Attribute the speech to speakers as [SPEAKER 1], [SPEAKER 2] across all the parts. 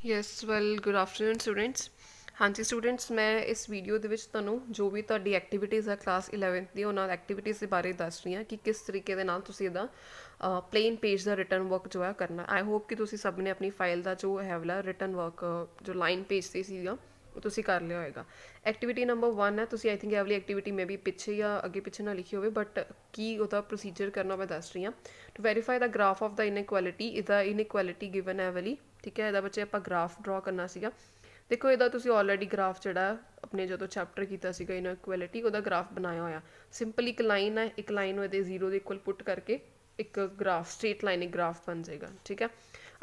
[SPEAKER 1] Yes well good afternoon students. ਹਾਂਜੀ students, ਮੈਂ ਇਸ ਵੀਡੀਓ ਦੇ ਵਿੱਚ ਤੁਹਾਨੂੰ ਜੋ ਵੀ ਤੁਹਾਡੀ ਐਕਟੀਵਿਟੀਜ਼ ਹੈ ਕਲਾਸ 11th ਦੀ ਉਹਨਾਂ ਐਕਟੀਵਿਟੀਜ਼ ਦੇ ਬਾਰੇ ਦੱਸ ਰਹੀ ਹਾਂ ਕਿ ਕਿਸ ਤਰੀਕੇ ਦੇ ਨਾਲ ਤੁਸੀਂ ਇਹਦਾ ਪਲੇਨ ਪੇਜ ਦਾ ਰਿਟਰਨ ਵਰਕ ਜੋ ਹੈ ਕਰਨਾ। ਆਈ ਹੋਪ ਕਿ ਤੁਸੀਂ ਸਭ ਨੇ ਆਪਣੀ ਫਾਈਲ ਦਾ ਜੋ ਹੈ ਵਾਲਾ ਰਿਟਰਨ ਵਰਕ ਜੋ ਲਾਈਨ ਪੇਜ 'ਤੇ ਸੀਗਾ ਉਹ ਤੁਸੀਂ ਕਰ ਲਿਆ ਹੋਏਗਾ। ਐਕਟੀਵਿਟੀ ਨੰਬਰ 1 ਹੈ, ਤੁਸੀਂ ਆਈ ਥਿੰਕ ਇਹ ਵਾਲੀ ਐਕਟੀਵਿਟੀ ਮੇ ਬੀ ਪਿੱਛੇ ਜਾਂ ਅੱਗੇ ਪਿੱਛੇ ਨਾ ਲਿਖੀ ਹੋਵੇ, ਬਟ ਕੀ ਉਹਦਾ ਪ੍ਰੋਸੀਜਰ ਕਰਨਾ ਮੈਂ ਦੱਸ ਰਹੀ ਹਾਂ। To verify the graph of the inequality, ਇਹਦਾ ਇਨਇਕੁਐਲਿਟੀ ਗਿਵਨ ਹੈ ਵਾਲੀ, ਠੀਕ ਹੈ। ਇਹਦਾ ਬੱਚੇ ਆਪਾਂ ਗ੍ਰਾਫ ਡਰਾ ਕਰਨਾ ਸੀਗਾ। ਦੇਖੋ ਇਹਦਾ ਤੁਸੀਂ ਆਲਰੇਡੀ ਗ੍ਰਾਫ ਜਿਹੜਾ ਆਪਣੇ ਜਦੋਂ ਚੈਪਟਰ ਕੀਤਾ ਸੀਗਾ ਇਨਇਕੁਐਲਿਟੀ, ਉਹਦਾ ਗ੍ਰਾਫ ਬਣਾਇਆ ਹੋਇਆ। ਸਿੰਪਲ ਇੱਕ ਲਾਈਨ ਹੈ, ਇੱਕ ਲਾਈਨ ਨੂੰ ਇਹਦੇ 0 ਦੇ ਇਕੁਅਲ ਪੁੱਟ ਕਰਕੇ ਇੱਕ ਗ੍ਰਾਫ ਸਟ੍ਰੇਟ ਲਾਈਨ ਇੱਕ ਗ੍ਰਾਫ ਬਣ ਜਾਏਗਾ, ਠੀਕ ਹੈ।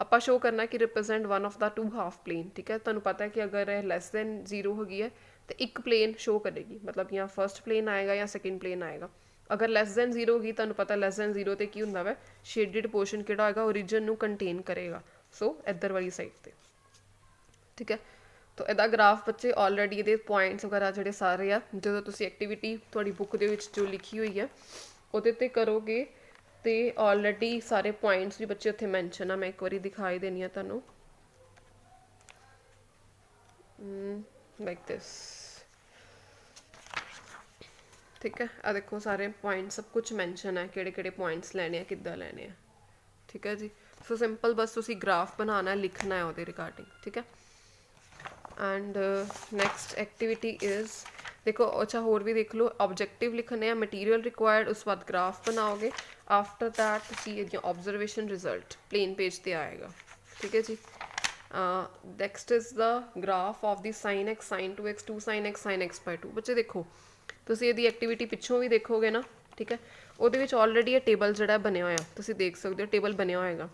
[SPEAKER 1] ਆਪਾਂ ਸ਼ੋ ਕਰਨਾ ਕਿ represent one of the two half plane, ਠੀਕ ਹੈ। ਤੁਹਾਨੂੰ ਪਤਾ ਹੈ ਕਿ ਅਗਰ ਇਹ ਲੈਸ ਦੈਨ 0 ਹੈਗੀ ਹੈ ਤੇ ਇੱਕ ਪਲੇਨ ਸ਼ੋ ਕਰੇਗੀ, ਮਤਲਬ ਜਾਂ ਫਰਸਟ ਪਲੇਨ ਆਏਗਾ ਜਾਂ ਸੈਕਿੰਡ ਪਲੇਨ ਆਏਗਾ। ਅਗਰ ਲੈਸ ਦੈਨ 0 ਹੋਗੀ, ਤੁਹਾਨੂੰ ਪਤਾ ਲੈਸ ਦੈਨ 0 ਤੇ ਕੀ ਹੁੰਦਾ ਵਾ, ਸ਼ੇਡਡ ਪੋਰਸ਼ਨ ਕਿਹੜਾ ਹੋਏਗਾ, ਓਰੀਜਨ ਨੂੰ ਕੰਟੇਨ ਕਰੇਗਾ। ਸੋ ਇੱਧਰ ਵਾਲੀ ਸਾਈਡ ਤੇ, ਠੀਕ ਹੈ। ਤਾਂ ਇਹਦਾ ਗ੍ਰਾਫ ਬੱਚੇ ਆਲਰੇਡੀ ਇਹਦੇ ਪੁਆਇੰਟਸ ਵਗੈਰਾ ਜਿਹੜੇ ਸਾਰੇ ਆ, ਜਦੋਂ ਤੁਸੀਂ ਐਕਟੀਵਿਟੀ ਤੁਹਾਡੀ ਬੁੱਕ ਦੇ ਵਿੱਚ ਜੋ ਲਿਖੀ ਹੋਈ ਹੈ ਉਹਦੇ 'ਤੇ ਕਰੋਗੇ ਤੇ ਆਲਰੇਡੀ ਸਾਰੇ ਪੁਆਇੰਟਸ ਵੀ ਬੱਚੇ ਉੱਥੇ ਮੈਂਸ਼ਨ ਆ। ਮੈਂ ਇੱਕ ਵਾਰੀ ਦਿਖਾਈ ਦੇਣੀ ਆ ਤੁਹਾਨੂੰ, ਲਾਈਕ ਦਿਸ, ਠੀਕ ਹੈ। ਆ ਦੇਖੋ ਸਾਰੇ ਪੁਆਇੰਟ ਸਭ ਕੁਝ ਮੈਂਸ਼ਨ ਹੈ, ਕਿਹੜੇ ਕਿਹੜੇ ਪੁਆਇੰਟਸ ਲੈਣੇ ਆ, ਕਿੱਦਾਂ ਲੈਣੇ ਆ, ਠੀਕ ਹੈ ਜੀ। ਸੋ ਸਿੰਪਲ ਬਸ ਤੁਸੀਂ ਗ੍ਰਾਫ ਬਣਾਉਣਾ, ਲਿਖਣਾ ਹੈ ਉਹਦੇ ਰਿਗਾਰਡਿੰਗ, ਠੀਕ ਹੈ। ਐਂਡ ਨੈਕਸਟ ਐਕਟੀਵਿਟੀ ਇਜ਼, ਦੇਖੋ ਅੱਛਾ ਹੋਰ ਵੀ ਦੇਖ ਲਓ, ਆਬਜੈਕਟਿਵ ਲਿਖਣੇ ਆ, ਮਟੀਰੀਅਲ ਰਿਕੁਆਇਰਡ, ਉਸ ਬਾਅਦ ਗ੍ਰਾਫ ਬਣਾਓਗੇ। ਆਫਟਰ ਦੈਟ ਤੁਸੀਂ ਇਹਦੀਆਂ ਆਬਜ਼ਰਵੇਸ਼ਨ ਰਿਜ਼ਲਟ ਪਲੇਨ ਪੇਜ 'ਤੇ ਆਏਗਾ, ਠੀਕ ਹੈ ਜੀ। Next is the graph of the sine x, sine 2x, 2 sine x, sine x by 2। ਬੱਚੇ ਦੇਖੋ ਤੁਸੀਂ ਇਹਦੀ ਐਕਟੀਵਿਟੀ ਪਿੱਛੋਂ ਵੀ ਦੇਖੋਗੇ ਨਾ, ਠੀਕ ਹੈ। ਉਹਦੇ ਵਿੱਚ ਆਲਰੇਡੀ ਇਹ ਟੇਬਲ ਜਿਹੜਾ ਬਣਿਆ ਹੋਇਆ, ਤੁਸੀਂ ਦੇਖ ਸਕਦੇ ਹੋ ਟੇਬਲ ਬਣਿਆ ਹੋਏਗਾ।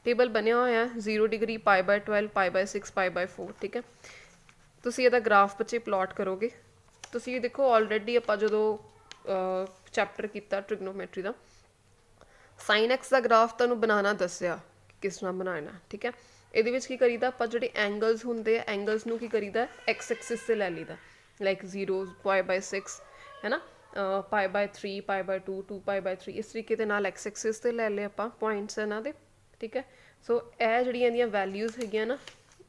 [SPEAKER 1] ਟੇਬਲ ਬਣਿਆ ਹੋਇਆ 0 ਡਿਗਰੀ, π/12, π/6, π/4, ਠੀਕ ਹੈ। ਤੁਸੀਂ ਇਹਦਾ ਗ੍ਰਾਫ ਬੱਚੇ ਪਲਾਟ ਕਰੋਗੇ। ਤੁਸੀਂ ਦੇਖੋ ਆਲਰੇਡੀ ਆਪਾਂ ਜਦੋਂ ਚੈਪਟਰ ਕੀਤਾ ਟ੍ਰਿਗਨੋਮੈਟਰੀ ਦਾ, ਸਾਈਨ ਐਕਸ ਦਾ ਗ੍ਰਾਫ ਤੁਹਾਨੂੰ ਬਣਾਉਣਾ ਦੱਸਿਆ ਕਿਸ ਤਰ੍ਹਾਂ ਬਣਾਉਣਾ, ਠੀਕ ਹੈ। ਇਹਦੇ ਵਿੱਚ ਕੀ ਕਰੀਦਾ, ਆਪਾਂ ਜਿਹੜੇ ਐਂਗਲਸ ਹੁੰਦੇ ਆ, ਐਂਗਲਸ ਨੂੰ ਕੀ ਕਰੀਦਾ, ਐਕਸ ਐਕਸਿਸ 'ਤੇ ਲੈ ਲਈਦਾ, ਲਾਈਕ 0, π/6 ਹੈ ਨਾ, π/3, π/2, 2π/3, ਇਸ ਤਰੀਕੇ ਦੇ ਨਾਲ ਐਕਸ ਐਕਸਿਸ 'ਤੇ ਲੈ ਲਏ ਆਪਾਂ ਪੁਆਇੰਟਸ ਇਹਨਾਂ ਦੇ, ਠੀਕ ਹੈ। ਸੋ ਇਹ ਜਿਹੜੀਆਂ ਇਹਦੀਆਂ ਵੈਲਿਊਜ਼ ਹੈਗੀਆਂ ਨਾ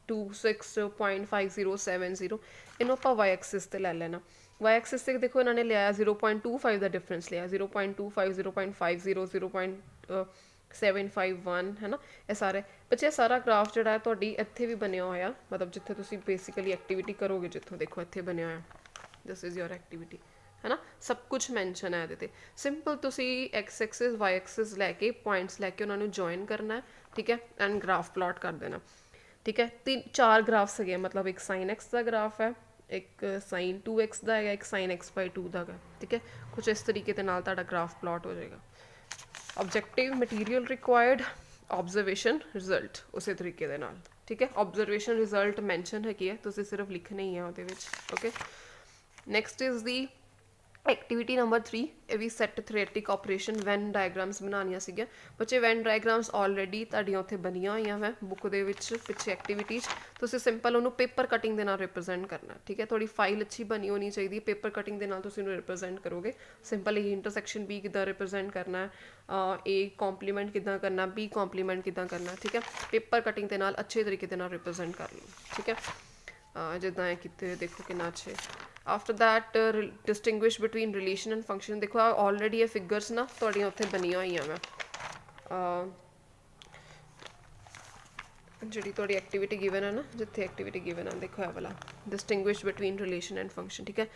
[SPEAKER 1] 26.5070, ਇਹਨੂੰ ਆਪਾਂ ਵਾਈ ਐਕਸਿਸ 'ਤੇ ਲੈ ਲੈਣਾ। ਵਾਈ ਐਕਸਿਸ 'ਤੇ ਦੇਖੋ ਇਹਨਾਂ ਨੇ ਲਿਆ 0.25 ਦਾ ਡਿਫਰੈਂਸ ਲਿਆ, 0.25, 0.50, 0.751 ਹੈ ਨਾ। ਇਹ ਸਾਰੇ ਬੱਚੇ ਸਾਰਾ ਗ੍ਰਾਫ ਜਿਹੜਾ ਹੈ ਤੁਹਾਡੀ ਇੱਥੇ ਵੀ ਬਣਿਆ ਹੋਇਆ, ਮਤਲਬ ਜਿੱਥੇ ਤੁਸੀਂ ਬੇਸਿਕਲੀ ਐਕਟੀਵਿਟੀ ਕਰੋਗੇ, ਜਿੱਥੋਂ ਦੇਖੋ ਇੱਥੇ ਬਣਿਆ ਹੋਇਆ, ਦਿਸ ਇਜ਼ ਯੋਰ ਐਕਟੀਵਿਟੀ, ਹੈ ਨਾ। ਸਭ ਕੁਝ ਮੈਂਸ਼ਨ ਹੈ ਇਹਦੇ 'ਤੇ। ਸਿੰਪਲ ਤੁਸੀਂ ਐਕਸ ਐਕਸਿਸ ਵਾਈ ਐਕਸਿਸ ਲੈ ਕੇ ਪੁਆਇੰਟਸ ਲੈ ਕੇ ਉਹਨਾਂ ਨੂੰ ਜੁਆਇਨ ਕਰਨਾ ਹੈ, ਠੀਕ ਹੈ, ਐਂਡ ਗ੍ਰਾਫ ਪਲਾਟ ਕਰ ਦੇਣਾ, ਠੀਕ ਹੈ। 4 ਗ੍ਰਾਫਸ ਹੈਗੇ, ਮਤਲਬ ਇੱਕ ਸਾਈਨ ਐਕਸ ਦਾ ਗ੍ਰਾਫ ਹੈ, ਇੱਕ ਸਾਈਨ 2x ਦਾ ਹੈਗਾ, ਇੱਕ ਸਾਈਨ x/2 ਦਾ ਹੈਗਾ, ਠੀਕ ਹੈ। ਕੁਝ ਇਸ ਤਰੀਕੇ ਦੇ ਨਾਲ ਤੁਹਾਡਾ ਗ੍ਰਾਫ ਪਲਾਟ ਹੋ ਜਾਏਗਾ। Objective, material required, observation, result ਉਸੇ ਤਰੀਕੇ ਦੇ ਨਾਲ, ਠੀਕ ਹੈ। ਆਬਜ਼ਰਵੇਸ਼ਨ ਰਿਜ਼ਲਟ ਮੈਂਸ਼ਨ ਹੈਗੀ ਹੈ, ਤੁਸੀਂ ਸਿਰਫ ਲਿਖਣਾ ਹੀ ਹੈ ਉਹਦੇ ਵਿੱਚ, okay. Next is the activity number 3, ਇਹ ਵੀ ਸੈਟ ਥਿਓਰੈਟਿਕ ਆਪਰੇਸ਼ਨ ਵੈਨ ਡਾਇਗਰਾਮਸ ਬਣਾਉਣੀਆਂ ਸੀਗੀਆਂ ਬੱਚੇ। ਵੈਨ ਡਾਇਗਰਾਮਸ ਆਲਰੇਡੀ ਤੁਹਾਡੀਆਂ ਉੱਥੇ ਬਣੀਆਂ ਹੋਈਆਂ ਵੈ ਬੁੱਕ ਦੇ ਵਿੱਚ ਪਿੱਛੇ ਐਕਟੀਵਿਟੀ 'ਚ। ਤੁਸੀਂ ਸਿੰਪਲ ਉਹਨੂੰ ਪੇਪਰ ਕਟਿੰਗ ਦੇ ਨਾਲ ਰਿਪਰੈਜ਼ੈਂਟ ਕਰਨਾ, ਠੀਕ ਹੈ। ਤੁਹਾਡੀ ਫਾਈਲ ਅੱਛੀ ਬਣੀ ਹੋਣੀ ਚਾਹੀਦੀ, ਪੇਪਰ ਕਟਿੰਗ ਦੇ ਨਾਲ ਤੁਸੀਂ ਉਹਨੂੰ ਰਿਪਰੈਜ਼ੈਂਟ ਕਰੋਗੇ। ਸਿੰਪਲ ਇਹ ਇੰਟਰਸੈਕਸ਼ਨ ਬੀ ਕਿੱਦਾਂ ਰਿਪਰੈਜ਼ੈਂਟ ਕਰਨਾ, ਏ ਕੰਪਲੀਮੈਂਟ ਕਿੱਦਾਂ ਕਰਨਾ, ਬੀ ਕੰਪਲੀਮੈਂਟ ਕਿੱਦਾਂ ਕਰਨਾ, ਠੀਕ ਹੈ। ਪੇਪਰ ਕਟਿੰਗ ਦੇ ਨਾਲ ਅੱਛੇ ਤਰੀਕੇ ਦੇ ਨਾਲ ਰਿਪਰੈਜ਼ੈਂਟ ਕਰ ਲਓ, ਠੀਕ ਹੈ। ਜਿੱਦਾਂ ਇਹ ਕੀਤੇ ਦੇਖੋ ਕਿੰਨਾ ਅੱਛੇ। After that distinguish between relation and function, ਦੇਖੋ ਆਲਰੇਡੀ ਇਹ ਫਿਗਰਸ ਨਾ ਤੁਹਾਡੀਆਂ ਉੱਥੇ ਬਣੀਆਂ ਹੋਈਆਂ ਵਾ, ਜਿਹੜੀ ਤੁਹਾਡੀ ਐਕਟੀਵਿਟੀ ਗਿਵਨ ਹੈ ਨਾ, ਜਿੱਥੇ ਐਕਟੀਵਿਟੀ ਗਿਵਨ ਹੈ ਦੇਖੋ ਇਹ ਵਾਲਾ distinguish between relation and function, ਠੀਕ ਹੈ।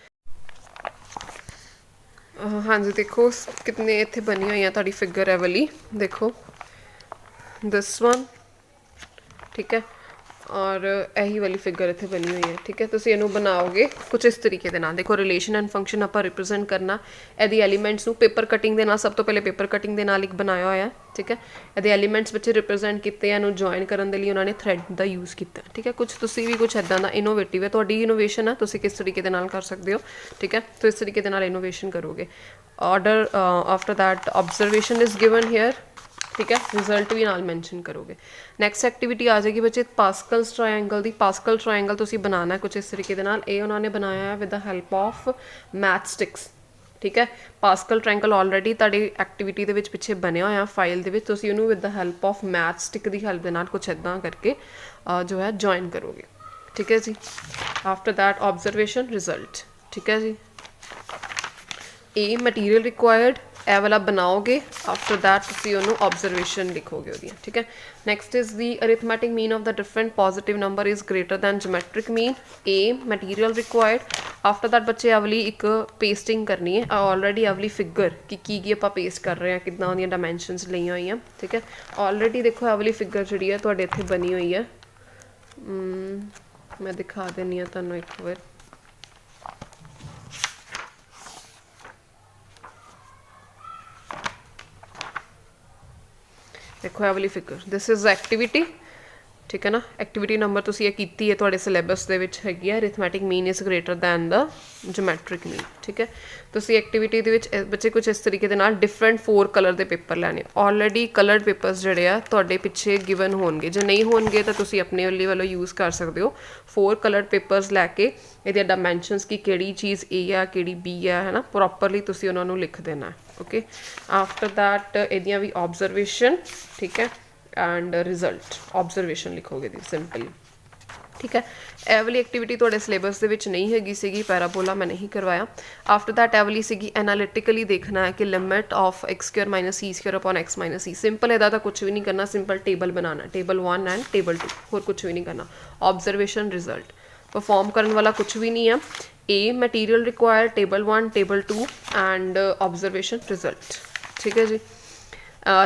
[SPEAKER 1] ਹਾਂਜੀ ਦੇਖੋ ਕਿਤਨੇ ਇੱਥੇ ਬਣੀ ਹੋਈਆਂ ਤੁਹਾਡੀ ਫਿਗਰ ਹੈ ਵਾਲੀ, ਦੇਖੋ ਦਿਸ ਵਨ, ਠੀਕ ਹੈ। ਔਰ ਇਹੀ ਵਾਲੀ ਫਿਗਰ ਇੱਥੇ ਬਣੀ ਹੋਈ ਹੈ, ਠੀਕ ਹੈ। ਤੁਸੀਂ ਇਹਨੂੰ ਬਣਾਓਗੇ ਕੁਝ ਇਸ ਤਰੀਕੇ ਦੇ ਨਾਲ। ਦੇਖੋ ਰਿਲੇਸ਼ਨ ਐਂਡ ਫੰਕਸ਼ਨ ਆਪਾਂ ਰਿਪਰੈਜ਼ੈਂਟ ਕਰਨਾ, ਇਹਦੀ ਐਲੀਮੈਂਟਸ ਨੂੰ ਪੇਪਰ ਕਟਿੰਗ ਦੇ ਨਾਲ, ਸਭ ਤੋਂ ਪਹਿਲੇ ਪੇਪਰ ਕਟਿੰਗ ਦੇ ਨਾਲ ਇੱਕ ਬਣਾਇਆ ਹੋਇਆ, ਠੀਕ ਹੈ। ਇਹਦੇ ਐਲੀਮੈਂਟਸ ਵਿੱਚ ਰਿਪਰੈਜ਼ੈਂਟ ਕੀਤੇ, ਇਹਨੂੰ ਜੁਆਇਨ ਕਰਨ ਦੇ ਲਈ ਉਹਨਾਂ ਨੇ ਥ੍ਰੈਡ ਦਾ ਯੂਜ਼ ਕੀਤਾ, ਠੀਕ ਹੈ। ਕੁਝ ਤੁਸੀਂ ਵੀ ਕੁਝ ਇੱਦਾਂ ਦਾ ਇਨੋਵੇਟਿਵ ਹੈ, ਤੁਹਾਡੀ ਇਨੋਵੇਸ਼ਨ ਹੈ, ਤੁਸੀਂ ਕਿਸ ਤਰੀਕੇ ਦੇ ਨਾਲ ਕਰ ਸਕਦੇ ਹੋ, ਠੀਕ ਹੈ। तो इस तरीके इनोवेशन करोगे। Order after that observation is given here, ठीक है। रिजल्ट भी नाल मैंशन करोगे। नैक्सट एक्टिविटी आ जाएगी बच्चे पास्कल्स ट्रायंगल की। पास्कल ट्रायंगल तुसी बनाना है कुछ इस तरीके दे नाल। ये उन्होंने बनाया है with the help of match sticks, ਠੀਕ ਹੈ। ਪਾਸਕਲ ਟ੍ਰਾਇੰਗਲ ਆਲਰੇਡੀ ਤੁਹਾਡੀ ਐਕਟੀਵਿਟੀ ਦੇ ਵਿੱਚ ਪਿੱਛੇ ਬਣਿਆ ਹੋਇਆ ਫਾਈਲ ਦੇ ਵਿੱਚ, ਤੁਸੀਂ ਉਹਨੂੰ with the help of math stick the help ਦੇ ਨਾਲ ਕੁਛ ਇੱਦਾਂ ਕਰਕੇ ਜੋ ਹੈ ਜੁਆਇਨ ਕਰੋਗੇ। ਠੀਕ ਹੈ ਜੀ। After that observation result. ਠੀਕ ਹੈ ਜੀ। ਇਹ ਮਟੀਰੀਅਲ ਰਿਕੁਆਇਰਡ ਇਹ ਵਾਲਾ ਬਣਾਓਗੇ। ਆਫਟਰ ਦੈਟ ਤੁਸੀਂ ਉਹਨੂੰ ਆਬਜ਼ਰਵੇਸ਼ਨ ਲਿਖੋਗੇ ਉਹਦੀਆਂ। ਠੀਕ ਹੈ। Next is the arithmetic mean of the different positive number is greater than geometric mean. ਇਹ ਮਟੀਰੀਅਲ ਰਿਕੁਆਇਰਡ। ਆਫਟਰ ਦੈਟ ਬੱਚੇ ਅਵਲੀ ਇੱਕ ਪੇਸਟਿੰਗ ਕਰਨੀ ਹੈ ਆਲਰੇਡੀ ਅਵਲੀ ਫਿਗਰ ਕੀ ਆਪਾਂ ਪੇਸਟ ਕਰ ਰਹੇ ਹਾਂ, ਕਿੱਦਾਂ ਉਹਦੀਆਂ ਡਾਇਮੈਂਸ਼ਨਸ ਲਈਆਂ ਹੋਈਆਂ। ਠੀਕ ਹੈ। ਆਲਰੇਡੀ ਦੇਖੋ ਅਵਲੀ ਫਿਗਰ ਜਿਹੜੀ ਹੈ ਤੁਹਾਡੇ ਇੱਥੇ ਬਣੀ ਹੋਈ ਹੈ। ਮੈਂ ਦਿਖਾ ਦਿੰਦੀ ਹਾਂ ਤੁਹਾਨੂੰ ਇੱਕ ਵਾਰ। ਦੇਖੋ ਇਹ ਵਾਲੀ ਫਿਗਰ, ਦਿਸ ਇਜ਼ ਐਕਟੀਵਿਟੀ। ਠੀਕ ਹੈ ਨਾ। ਐਕਟੀਵਿਟੀ ਨੰਬਰ ਤੁਸੀਂ ਇਹ ਕੀਤੀ ਹੈ, ਤੁਹਾਡੇ ਸਿਲੇਬਸ ਦੇ ਵਿੱਚ ਹੈਗੀ ਹੈ arithmetic mean is greater then the geometric ਮੀਨ। ਠੀਕ ਹੈ। ਤੁਸੀਂ ਐਕਟੀਵਿਟੀ ਦੇ ਵਿੱਚ ਬੱਚੇ ਕੁਝ ਇਸ ਤਰੀਕੇ ਦੇ ਨਾਲ ਡਿਫਰੈਂਟ 4 ਕਲਰ ਦੇ ਪੇਪਰ ਲੈਣੇ। ਆਲਰੇਡੀ ਕਲਰਡ ਪੇਪਰਸ ਜਿਹੜੇ ਆ ਤੁਹਾਡੇ ਪਿੱਛੇ ਗਿਵਨ ਹੋਣਗੇ, ਜੇ ਨਹੀਂ ਹੋਣਗੇ ਤਾਂ ਤੁਸੀਂ ਆਪਣੇ ਵੱਲੋਂ ਯੂਜ਼ ਕਰ ਸਕਦੇ ਹੋ। 4 ਕਲਰਡ ਪੇਪਰਸ ਲੈ ਕੇ ਇਹਦੀਆਂ ਡਾਇਮੈਂਸ਼ਨਸ ਕਿ ਕਿਹੜੀ ਚੀਜ਼ ਏ ਆ ਕਿਹੜੀ ਬੀ ਆ, ਹੈ ਨਾ, ਪ੍ਰੋਪਰਲੀ ਤੁਸੀਂ ਉਹਨਾਂ ਨੂੰ ਲਿਖ ਦੇਣਾ। ਓਕੇ। ਆਫਟਰ ਦੈਟ ਇਹਦੀਆਂ ਵੀ ਆਬਜ਼ਰਵੇਸ਼ਨ। ਠੀਕ ਹੈ। End result. ਆਬਜ਼ਰਵੇਸ਼ਨ ਲਿਖੋਗੇ ਦੀ ਸਿੰਪਲੀ। ਠੀਕ ਹੈ। ਇਹ ਵਾਲੀ ਐਕਟੀਵਿਟੀ ਤੁਹਾਡੇ ਸਿਲੇਬਸ ਦੇ ਵਿੱਚ ਨਹੀਂ ਹੈਗੀ ਸੀਗੀ, ਪੈਰਾਬੋਲਾ ਮੈਂ ਨਹੀਂ ਕਰਵਾਇਆ। ਆਫਟਰ ਦੈਟ ਇਹ ਵਾਲੀ ਸੀਗੀ ਐਨਾਲਿਟਿਕਲੀ ਦੇਖਣਾ ਹੈ ਕਿ limit of x² - c² upon x - c। Simple ਇਹਦਾ ਤਾਂ ਕੁਝ ਵੀ ਨਹੀਂ ਕਰਨਾ, ਸਿੰਪਲ ਟੇਬਲ ਬਣਾਉਣਾ, ਟੇਬਲ 1 ਐਂਡ ਟੇਬਲ 2, ਹੋਰ ਕੁਝ ਵੀ ਨਹੀਂ ਕਰਨਾ। ਆਬਜ਼ਰਵੇਸ਼ਨ ਰਿਜ਼ਲਟ ਪਰਫਾਰਮ ਕਰਨ ਵਾਲਾ ਕੁਝ ਵੀ ਨਹੀਂ ਹੈ। ਇਹ material require table 1 table 2 and observation result. ਠੀਕ ਹੈ ਜੀ।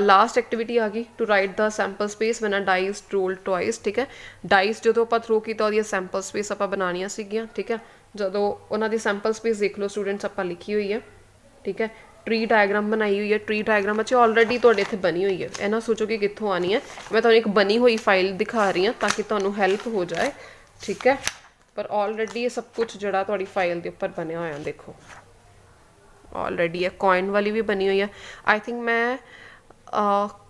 [SPEAKER 1] ਲਾਸਟ ਐਕਟੀਵਿਟੀ ਆ ਗਈ to write the sample space when a die is rolled twice. ਠੀਕ ਹੈ। ਡਾਈਸ ਜਦੋਂ ਆਪਾਂ ਥਰੋ ਕੀਤਾ ਉਹਦੀਆਂ ਸੈਂਪਲ ਸਪੇਸ ਆਪਾਂ ਬਣਾਉਣੀਆਂ ਸੀਗੀਆਂ। ਠੀਕ ਹੈ। ਜਦੋਂ ਉਹਨਾਂ ਦੀ ਸੈਂਪਲ ਸਪੇਸ ਦੇਖ ਲਓ ਸਟੂਡੈਂਟਸ, ਆਪਾਂ ਲਿਖੀ ਹੋਈ ਹੈ। ਠੀਕ ਹੈ। ਟਰੀ ਡਾਇਗਰਾਮ ਬਣਾਈ ਹੋਈ ਹੈ। ਟਰੀ ਡਾਇਗਰਾਮ ਵਿੱਚ ਆਲਰੇਡੀ ਤੁਹਾਡੇ ਇੱਥੇ ਬਣੀ ਹੋਈ ਹੈ, ਇਹ ਨਾ ਸੋਚੋ ਕਿ ਕਿੱਥੋਂ ਆਉਣੀ ਹੈ। ਮੈਂ ਤੁਹਾਨੂੰ ਇੱਕ ਬਣੀ ਹੋਈ ਫਾਈਲ ਦਿਖਾ ਰਹੀ ਹਾਂ ਤਾਂ ਕਿ ਤੁਹਾਨੂੰ ਹੈਲਪ ਹੋ ਜਾਏ। ਠੀਕ ਹੈ। ਪਰ ਆਲਰੇਡੀ ਇਹ ਸਭ ਕੁਝ ਜਿਹੜਾ ਤੁਹਾਡੀ ਫਾਈਲ ਦੇ ਉੱਪਰ ਬਣਿਆ ਹੋਇਆ ਦੇਖੋ ਆਲਰੇਡੀ। ਹੈ ਕੋਇਨ ਵਾਲੀ ਵੀ ਬਣੀ ਹੋਈ ਹੈ। ਆਈ ਥਿੰਕ ਮੈਂ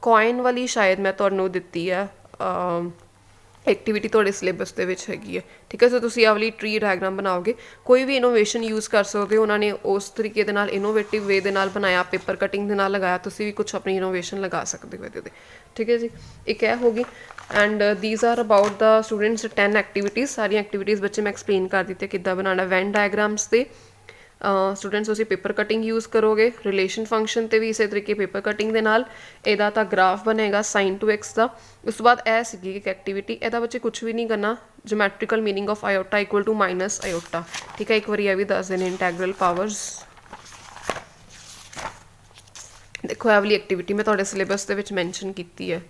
[SPEAKER 1] ਕੋਇਨ ਵਾਲੀ ਸ਼ਾਇਦ ਮੈਂ ਤੁਹਾਨੂੰ ਦਿੱਤੀ ਹੈ ਐਕਟੀਵਿਟੀ, ਤੁਹਾਡੇ ਸਿਲੇਬਸ ਦੇ ਵਿੱਚ ਹੈਗੀ ਹੈ। ਠੀਕ ਹੈ। ਸੋ ਤੁਸੀਂ ਆਹ ਵਾਲੀ ਟਰੀ ਡਾਇਗਰਾਮ ਬਣਾਓਗੇ, ਕੋਈ ਵੀ ਇਨੋਵੇਸ਼ਨ ਯੂਜ਼ ਕਰ ਸਕਦੇ ਹੋ। ਉਹਨਾਂ ਨੇ ਉਸ ਤਰੀਕੇ ਦੇ ਨਾਲ ਇਨੋਵੇਟਿਵ ਵੇ ਦੇ ਨਾਲ ਬਣਾਇਆ, ਪੇਪਰ ਕਟਿੰਗ ਦੇ ਨਾਲ ਲਗਾਇਆ, ਤੁਸੀਂ ਵੀ ਕੁਛ ਆਪਣੀ ਇਨੋਵੇਸ਼ਨ ਲਗਾ ਸਕਦੇ ਹੋ ਇਹਦੇ 'ਤੇ। ਠੀਕ ਹੈ ਜੀ। ਇੱਕ ਇਹ ਹੋ ਗਈ and these are about the students 10 activities. ਸਾਰੀਆਂ ਐਕਟੀਵਿਟੀਜ਼ ਬੱਚੇ ਮੈਂ ਐਕਸਪਲੇਨ ਕਰ ਦਿੱਤੀ ਕਿੱਦਾਂ ਬਣਾਉਣਾ। ਵੈਨ ਡਾਇਗਰਾਮਸ 'ਤੇ ਸਟੂਡੈਂਟਸ ਤੁਸੀਂ ਪੇਪਰ ਕਟਿੰਗ ਯੂਜ਼ ਕਰੋਗੇ। ਰਿਲੇਸ਼ਨ ਫੰਕਸ਼ਨ 'ਤੇ ਵੀ ਇਸੇ ਤਰੀਕੇ ਪੇਪਰ ਕਟਿੰਗ ਦੇ ਨਾਲ ਇਹਦਾ ਤਾਂ ਗ੍ਰਾਫ ਬਣੇਗਾ sin to x ਦਾ। ਉਸ ਤੋਂ ਬਾਅਦ ਇਹ ਸੀਗੀ ਇੱਕ ਐਕਟੀਵਿਟੀ, ਇਹਦਾ ਬੱਚੇ ਕੁਝ ਵੀ ਨਹੀਂ ਕਰਨਾ। Geometrical meaning of iota equal to minus iota. ਠੀਕ ਹੈ। ਇੱਕ ਵਾਰੀ ਇਹ ਵੀ ਦੱਸ ਦੇਣੇ ਇੰਟੈਗਰਲ ਪਾਵਰਸ। ਦੇਖੋ ਇਹ ਵਾਲੀ ਐਕਟੀਵਿਟੀ ਮੈਂ ਤੁਹਾਡੇ ਸਿਲੇਬਸ ਦੇ ਵਿੱਚ ਮੈਂਸ਼ਨ ਕੀਤੀ ਹੈ।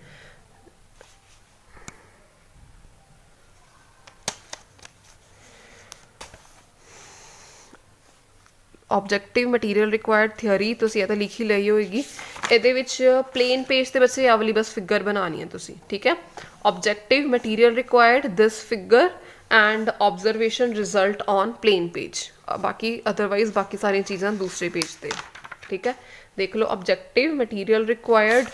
[SPEAKER 1] ਆਬਜੈਕਟਿਵ ਮਟੀਰੀਅਲ ਰਿਕੁਆਇਰਡ ਥਿਓਰੀ ਤੁਸੀਂ ਇਹ ਤਾਂ ਲਿਖੀ ਲਈ ਹੋਏਗੀ। ਇਹਦੇ ਵਿੱਚ ਪਲੇਨ ਪੇਜ 'ਤੇ ਬੱਚੇ ਆਹ ਵਾਲੀ ਬਸ ਫਿਗਰ ਬਣਾਉਣੀ ਹੈ ਤੁਸੀਂ। ਠੀਕ ਹੈ। Objective material required this figure and observation result on plain page. ਬਾਕੀ ਅਦਰਵਾਈਜ਼ ਬਾਕੀ ਸਾਰੀਆਂ ਚੀਜ਼ਾਂ ਦੂਸਰੇ ਪੇਜ 'ਤੇ। ਠੀਕ ਹੈ। ਦੇਖ ਲਓ objective material required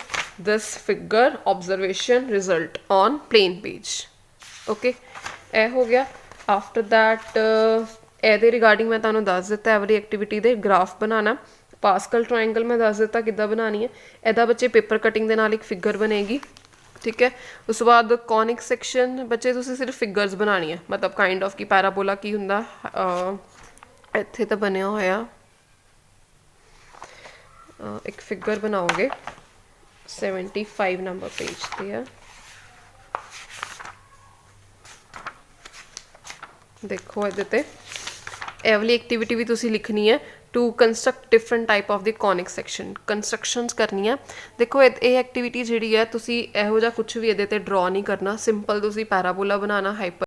[SPEAKER 1] this figure observation result on plain page. Okay. ਇਹ ਹੋ ਗਿਆ। ਆਫਟਰ ਦੈਟ ਇਹਦੇ ਰਿਗਾਰਡਿੰਗ ਮੈਂ ਤੁਹਾਨੂੰ ਦੱਸ ਦਿੱਤਾ ਐਵਰੀ ਐਕਟੀਵਿਟੀ ਦੇ ਗ੍ਰਾਫ ਬਣਾਉਣਾ। ਪਾਸਕਲ ਟ੍ਰਾਇੰਗਲ ਮੈਂ ਦੱਸ ਦਿੱਤਾ ਕਿੱਦਾਂ ਬਣਾਉਣੀ ਹੈ। ਇਹਦਾ ਬੱਚੇ ਪੇਪਰ ਕਟਿੰਗ ਦੇ ਨਾਲ ਇੱਕ ਫਿਗਰ ਬਣੇਗੀ। ਠੀਕ ਹੈ। ਉਸ ਤੋਂ ਬਾਅਦ ਕੌਨਿਕ ਸੈਕਸ਼ਨ ਬੱਚੇ ਤੁਸੀਂ ਸਿਰਫ ਫਿਗਰਸ ਬਣਾਉਣੀ ਹੈ, ਮਤਲਬ ਕਾਈਂਡ ਆਫ ਕਿ ਪੈਰਾਬੋਲਾ ਕੀ ਹੁੰਦਾ ਇੱਥੇ ਤਾਂ ਬਣਿਆ ਹੋਇਆ। ਇੱਕ ਫਿਗਰ ਬਣਾਓਗੇ 75 ਨੰਬਰ ਪੇਜ 'ਤੇ ਆ। ਦੇਖੋ ਇਹਦੇ 'ਤੇ ਇਹ ਵਾਲੀ ਐਕਟੀਵਿਟੀ ਵੀ ਤੁਸੀਂ ਲਿਖਣੀ ਹੈ to construct different type of the conic section. Constructions ਕਰਨੀਆਂ। ਦੇਖੋ ਇਹ ਐਕਟੀਵਿਟੀ ਜਿਹੜੀ ਹੈ ਤੁਸੀਂ ਇਹੋ ਜਿਹਾ ਕੁਝ ਵੀ ਇਹਦੇ 'ਤੇ ਡਰਾ ਨਹੀਂ ਕਰਨਾ। ਸਿੰਪਲ ਤੁਸੀਂ ਪੈਰਾਬੋਲਾ ਬਣਾਉਣਾ, ਹਾਈਪਰ